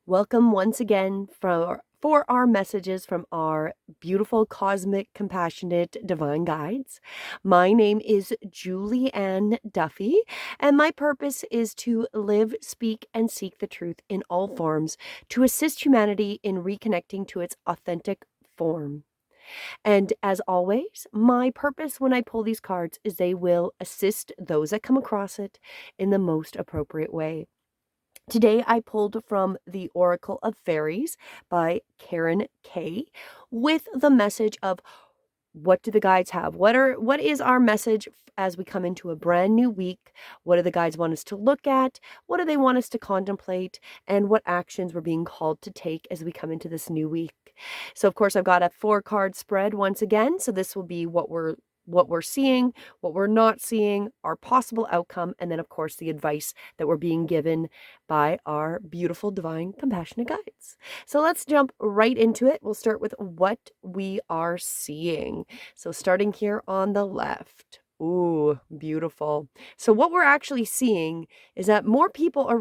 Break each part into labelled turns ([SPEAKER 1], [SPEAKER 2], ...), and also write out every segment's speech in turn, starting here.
[SPEAKER 1] Welcome once again for our messages from our beautiful, cosmic, compassionate, divine guides. My name is Julianne Duffy, and my purpose is to live, speak, and seek the truth in all forms to assist humanity in reconnecting to its authentic form. And as always, my purpose when I pull these cards is they will assist those that come across it in the most appropriate way. Today, I pulled from The Oracle of Fairies by Karen Kay with the message of what do the guides have? What is our message as we come into a brand new week? What do the guides want us to look at? What do they want us to contemplate? And what actions we're being called to take as we come into this new week? So of course I've got a 4-card spread once again. So this will be what we're seeing, what we're not seeing, our possible outcome, and then of course the advice that we're being given by our beautiful divine compassionate guides. So let's jump right into it. We'll start with what we are seeing. So starting here on the left. Ooh, beautiful. So what we're actually seeing is that more people are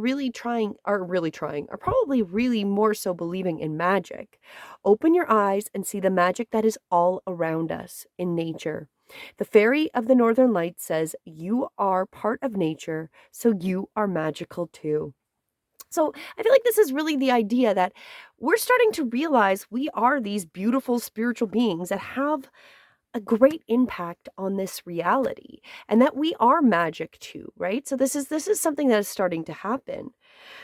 [SPEAKER 1] probably really more so believing in magic. Open your eyes and see the magic that is all around us in nature. The fairy of the Northern Lights says, "You are part of nature, so you are magical too." So I feel like this is really the idea that we're starting to realize we are these beautiful spiritual beings that have a great impact on this reality and that we are magic too, right? So this is something that is starting to happen.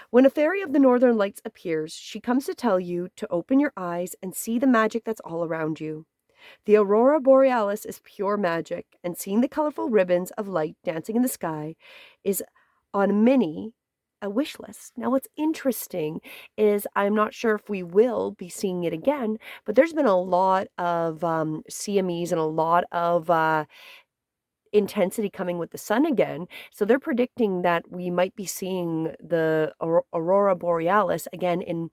[SPEAKER 1] When a fairy of the Northern Lights appears, she comes to tell you to open your eyes and see the magic that's all around you. The aurora borealis is pure magic, and seeing the colorful ribbons of light dancing in the sky is on many a wish list. Now, what's interesting is I'm not sure if we will be seeing it again, but there's been a lot of CMEs and a lot of intensity coming with the sun again. So they're predicting that we might be seeing the aurora borealis again in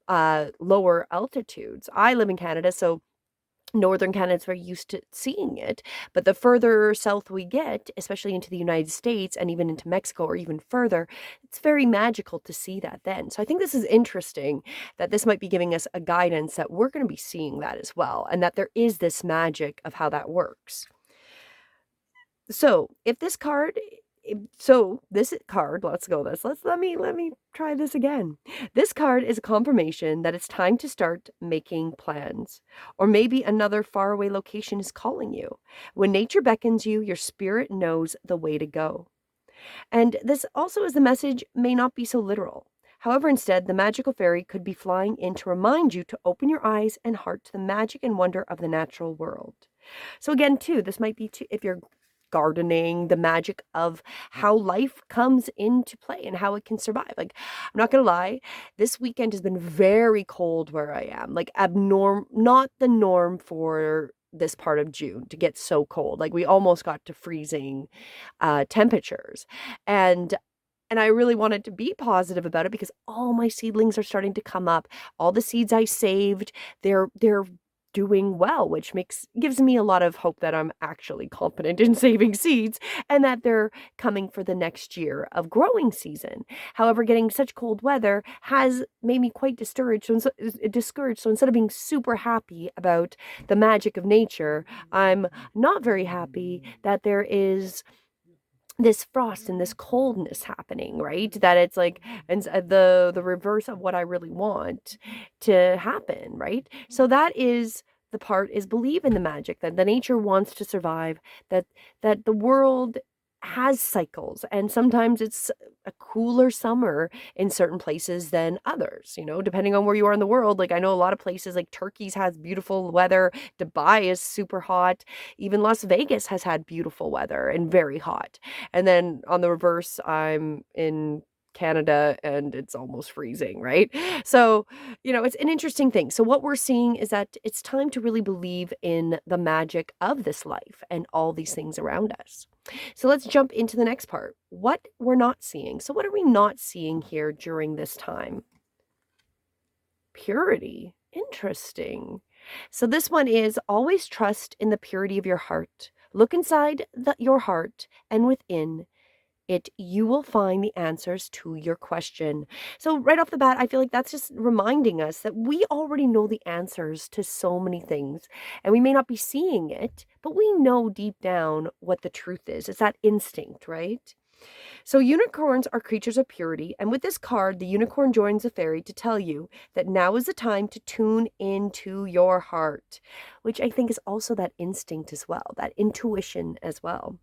[SPEAKER 1] lower altitudes. I live in Canada, so Northern Canada's very used to seeing it, but the further south we get, especially into the United States and even into Mexico or even further, it's very magical to see that then. So I think this is interesting that this might be giving us a guidance that we're going to be seeing that as well, and that there is this magic of how that works. So if this card this card, let's go this. Let me try this again. This card is a confirmation that it's time to start making plans. Or maybe another faraway location is calling you. When nature beckons you, your spirit knows the way to go. And this also is the message may not be so literal. However, instead, the magical fairy could be flying in to remind you to open your eyes and heart to the magic and wonder of the natural world. So again, too, this might be if you're gardening, the magic of how life comes into play and how it can survive. Like, I'm not gonna lie, this weekend has been very cold where I am. Like not the norm for this part of June to get so cold. Like we almost got to freezing temperatures. And and I really wanted to be positive about it because all my seedlings are starting to come up. All the seeds I saved, they're doing well, which gives me a lot of hope that I'm actually competent in saving seeds and that they're coming for the next year of growing season. However, getting such cold weather has made me quite discouraged. So instead of being super happy about the magic of nature, I'm not very happy that there is this frost and this coldness happening, right? That it's like and the reverse of what I really want to happen, right? So that is the part is believe in the magic that the nature wants to survive, that the world has cycles and sometimes it's a cooler summer in certain places than others, depending on where you are in the world. Like I know a lot of places like Turkey's has beautiful weather, Dubai is super hot, even Las Vegas has had beautiful weather and very hot. And then on the reverse, I'm in Canada and it's almost freezing, right? So, it's an interesting thing. So, what we're seeing is that it's time to really believe in the magic of this life and all these things around us. So, let's jump into the next part. What we're not seeing. So, what are we not seeing here during this time? Purity. Interesting. So, this one is always trust in the purity of your heart. Look inside your heart and within you will find the answers to your question. So right off the bat, I feel like that's just reminding us that we already know the answers to so many things, and we may not be seeing it, but we know deep down what the truth is. It's that instinct, right? So unicorns are creatures of purity, and with this card, the unicorn joins the fairy to tell you that now is the time to tune into your heart, which I think is also that instinct as well, that intuition as well.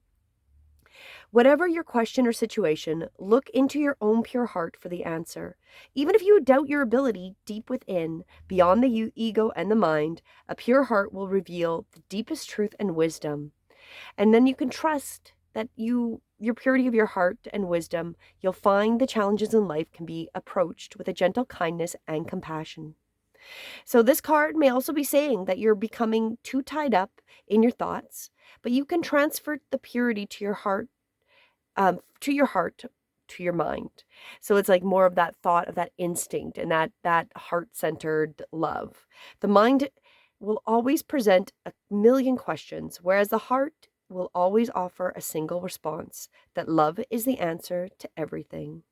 [SPEAKER 1] Whatever your question or situation, look into your own pure heart for the answer. Even if you doubt your ability deep within, beyond the ego and the mind, a pure heart will reveal the deepest truth and wisdom. And then you can trust that your purity of your heart and wisdom, you'll find the challenges in life can be approached with a gentle kindness and compassion. So this card may also be saying that you're becoming too tied up in your thoughts, but you can transfer the purity to your heart, to your mind. So it's like more of that thought, of that instinct, and that heart-centered love. The mind will always present a million questions, whereas the heart will always offer a single response, that love is the answer to everything.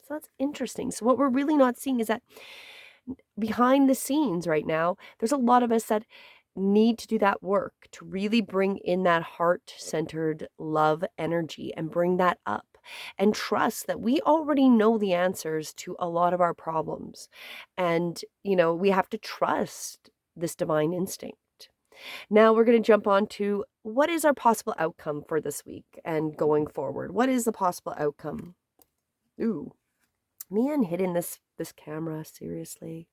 [SPEAKER 1] So that's interesting. So what we're really not seeing is that behind the scenes right now, there's a lot of us that need to do that work to really bring in that heart-centered love energy and bring that up and trust that we already know the answers to a lot of our problems. And, we have to trust this divine instinct. Now we're going to jump on to what is our possible outcome for this week and going forward. What is the possible outcome? Ooh, man, hitting this camera, seriously.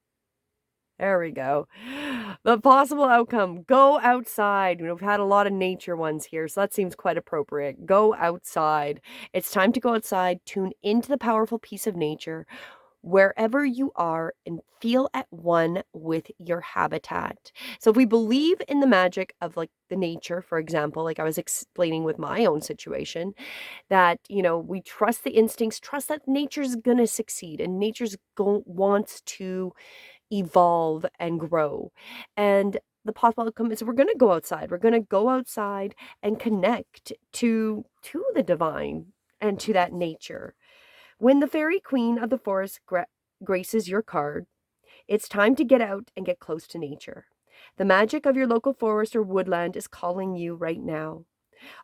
[SPEAKER 1] There we go. The possible outcome. Go outside. We've had a lot of nature ones here, so that seems quite appropriate. Go outside. It's time to go outside, tune into the powerful piece of nature wherever you are, and feel at one with your habitat. So if we believe in the magic of like the nature, for example, like I was explaining with my own situation, that, we trust the instincts, trust that nature's gonna succeed and wants to evolve and grow. And the possible outcome is we're going to go outside. We're going to go outside and connect to the divine and to that nature. When the fairy queen of the forest graces your card, it's time to get out and get close to nature. The magic of your local forest or woodland is calling you right now.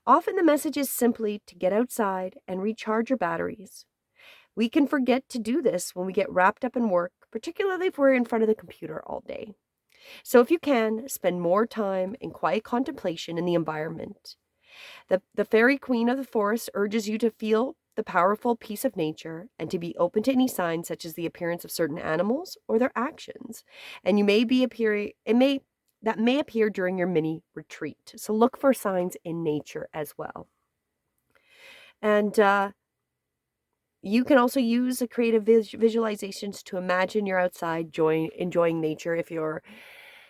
[SPEAKER 1] Often the message is simply to get outside and recharge your batteries. We can forget to do this when we get wrapped up in work, particularly if we're in front of the computer all day. So if you can, spend more time in quiet contemplation in the environment. The fairy queen of the forest urges you to feel the powerful peace of nature and to be open to any signs such as the appearance of certain animals or their actions. And that may appear during your mini retreat. So look for signs in nature as well. And you can also use the creative visualizations to imagine you're outside enjoying nature if you're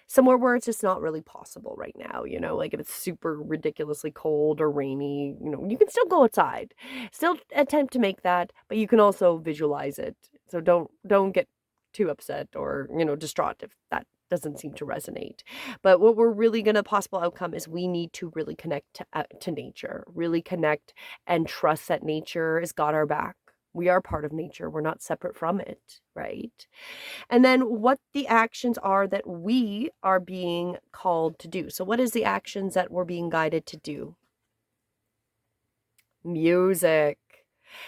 [SPEAKER 1] somewhere where it's just not really possible right now, like if it's super ridiculously cold or rainy, you can still go outside. Still attempt to make that, but you can also visualize it. So don't get too upset or, distraught if that doesn't seem to resonate. But what we're really going to possible outcome is we need to really connect to nature, really connect and trust that nature has got our back. We are part of nature. We're not separate from it, right? And then what the actions are that we are being called to do. So what is the actions that we're being guided to do? Music.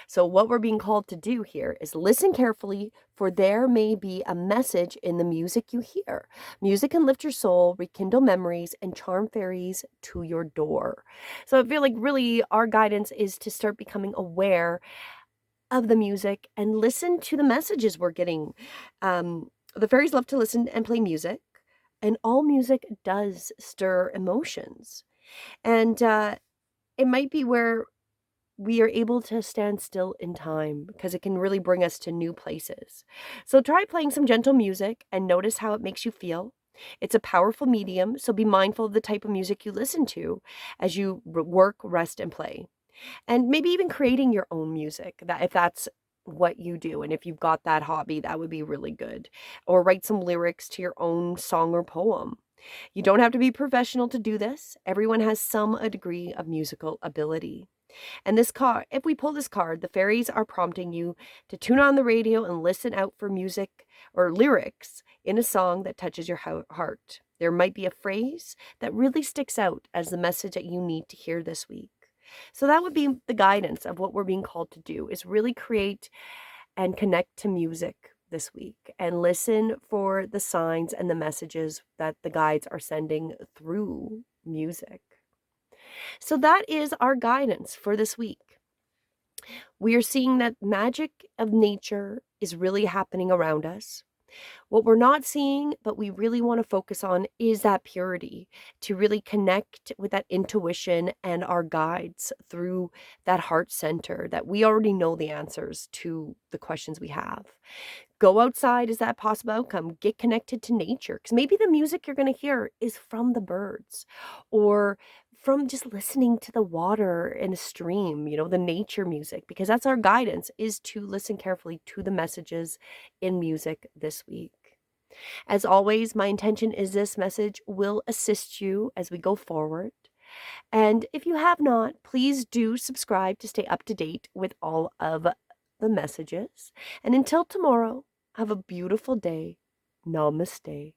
[SPEAKER 1] So what we're being called to do here is listen carefully, for there may be a message in the music you hear. Music can lift your soul, rekindle memories, and charm fairies to your door. So I feel like really our guidance is to start becoming aware of the music and listen to the messages we're getting. The fairies love to listen and play music, and all music does stir emotions. And it might be where we are able to stand still in time because it can really bring us to new places. So try playing some gentle music and notice how it makes you feel. It's a powerful medium, so be mindful of the type of music you listen to as you work, rest, and play. And maybe even creating your own music, that if that's what you do and if you've got that hobby, that would be really good. Or write some lyrics to your own song or poem. You don't have to be professional to do this. Everyone has some a degree of musical ability. And this card, if we pull this card, the fairies are prompting you to tune on the radio and listen out for music or lyrics in a song that touches your heart. There might be a phrase that really sticks out as the message that you need to hear this week. So that would be the guidance of what we're being called to do, is really create and connect to music this week and listen for the signs and the messages that the guides are sending through music. So that is our guidance for this week. We are seeing that magic of nature is really happening around us. What we're not seeing, but we really want to focus on, is that purity, to really connect with that intuition and our guides through that heart center, that we already know the answers to the questions we have. Go outside. Is that a possible outcome? Get connected to nature, because maybe the music you're going to hear is from the birds or from just listening to the water in a stream, the nature music, because that's our guidance, is to listen carefully to the messages in music this week. As always, my intention is this message will assist you as we go forward. And if you have not, please do subscribe to stay up to date with all of the messages. And until tomorrow, have a beautiful day. Namaste.